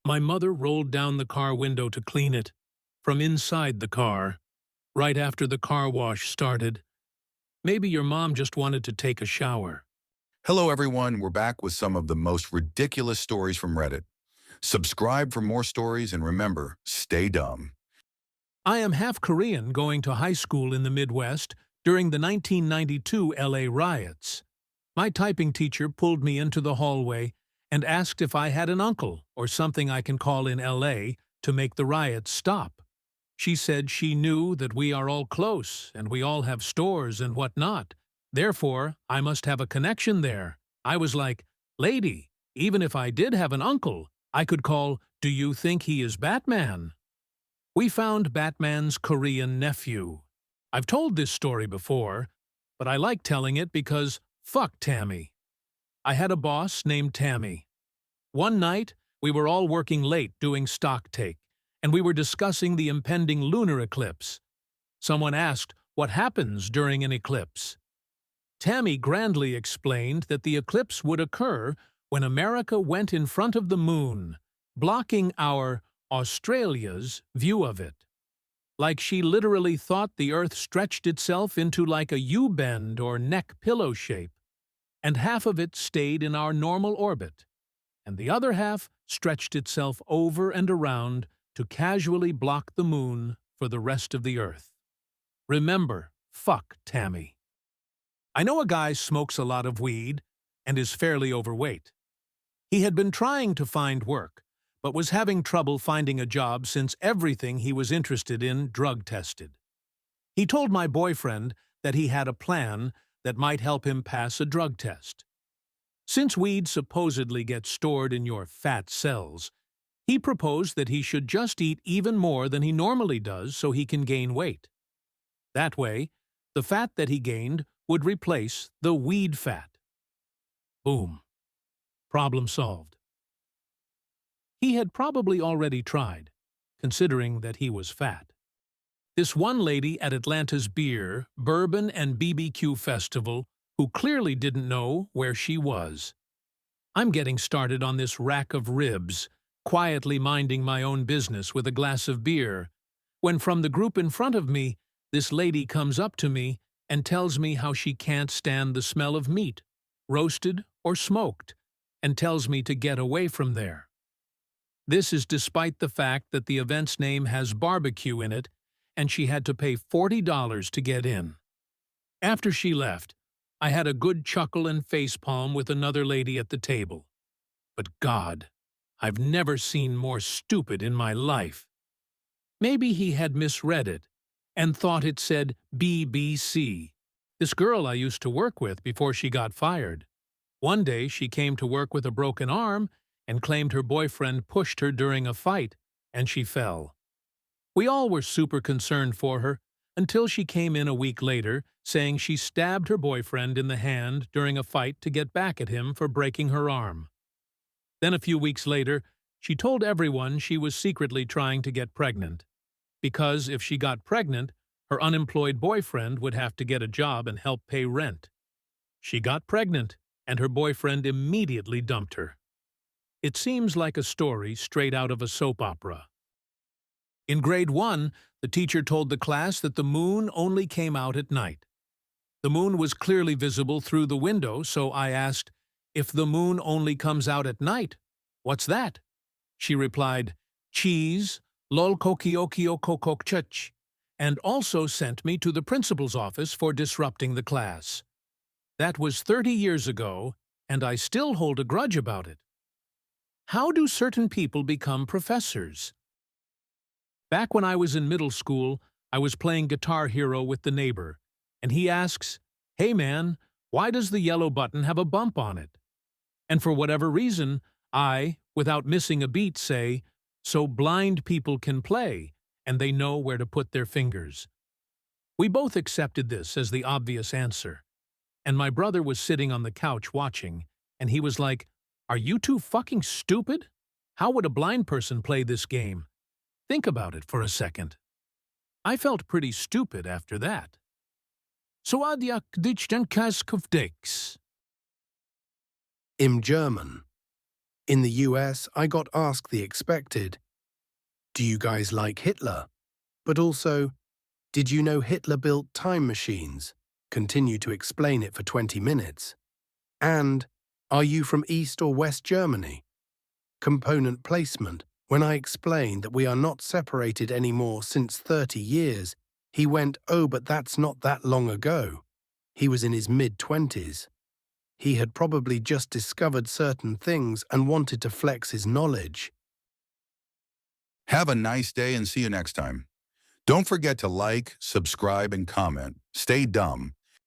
My mother rolled down the car window to clean it, from inside the car, right after the car wash started. Maybe your mom just wanted to take a shower. Hello, everyone. We're back with some of the most ridiculous stories from Reddit. Subscribe for more stories and remember, stay dumb. I am half Korean going to high school in the Midwest during the 1992 LA riots. My typing teacher pulled me into the hallway and asked if I had an uncle or something I can call in LA to make the riots stop. She said she knew that we are all close and we all have stores and whatnot. Therefore, I must have a connection there. I was like, "Lady, even if I did have an uncle, I could call, 'Do you think he is Batman?'" We found Batman's Korean nephew. I've told this story before, but I like telling it because fuck Tammy. I had a boss named Tammy. One night, we were all working late doing stock take, and we were discussing the impending lunar eclipse. Someone asked what happens during an eclipse. Tammy grandly explained that the eclipse would occur when America went in front of the moon, blocking our Australia's view of it. Like she literally thought the Earth stretched itself into like a U-bend or neck pillow shape, and half of it stayed in our normal orbit, and the other half stretched itself over and around to casually block the moon for the rest of the Earth. Remember, fuck Tammy. I know a guy smokes a lot of weed and is fairly overweight. He had been trying to find work, but was having trouble finding a job since everything he was interested in drug-tested. He told my boyfriend that he had a plan that might help him pass a drug test. Since weed supposedly gets stored in your fat cells, he proposed that he should just eat even more than he normally does so he can gain weight. That way, the fat that he gained would replace the weed fat. Boom. Problem solved. He had probably already tried, considering that he was fat. This one lady at Atlanta's beer, bourbon, and BBQ festival who clearly didn't know where she was. I'm getting started on this rack of ribs, quietly minding my own business with a glass of beer, when from the group in front of me, this lady comes up to me and tells me how she can't stand the smell of meat, roasted or smoked, and tells me to get away from there. This is despite the fact that the event's name has barbecue in it, and she had to pay $40 to get in. After she left, I had a good chuckle and facepalm with another lady at the table. But God, I've never seen more stupid in my life. Maybe he had misread it and thought it said BBC, this girl I used to work with before she got fired. One day she came to work with a broken arm and claimed her boyfriend pushed her during a fight, and she fell. We all were super concerned for her until she came in a week later saying she stabbed her boyfriend in the hand during a fight to get back at him for breaking her arm. Then a few weeks later, she told everyone she was secretly trying to get pregnant, because if she got pregnant, her unemployed boyfriend would have to get a job and help pay rent. She got pregnant, and her boyfriend immediately dumped her. It seems like a story straight out of a soap opera. In grade 1, the teacher told the class that the moon only came out at night. The moon was clearly visible through the window, so I asked, "If the moon only comes out at night, what's that?" She replied, "Cheese, lol kokiokio kokokchach," and also sent me to the principal's office for disrupting the class. That was 30 years ago, and I still hold a grudge about it. How do certain people become professors? Back when I was in middle school, I was playing Guitar Hero with the neighbor, and he asks, "Hey man, why does the yellow button have a bump on it?" And for whatever reason, I, without missing a beat, say, "So blind people can play, and they know where to put their fingers." We both accepted this as the obvious answer, and my brother was sitting on the couch watching, and he was like, "Are you two fucking stupid? How would a blind person play this game? Think about it for a second." I felt pretty stupid after that. So adjak dich den Kask of Dix. Im German. In the US, I got asked the expected, "Do you guys like Hitler?" But also, "Did you know Hitler built time machines?" Continue to explain it for 20 minutes. And, "Are you from East or West Germany?" Component placement. When I explained that we are not separated anymore since 30 years, he went, "Oh, but that's not that long ago." He was in his mid-20s. He had probably just discovered certain things and wanted to flex his knowledge. Have a nice day and see you next time. Don't forget to like, subscribe, and comment. Stay dumb.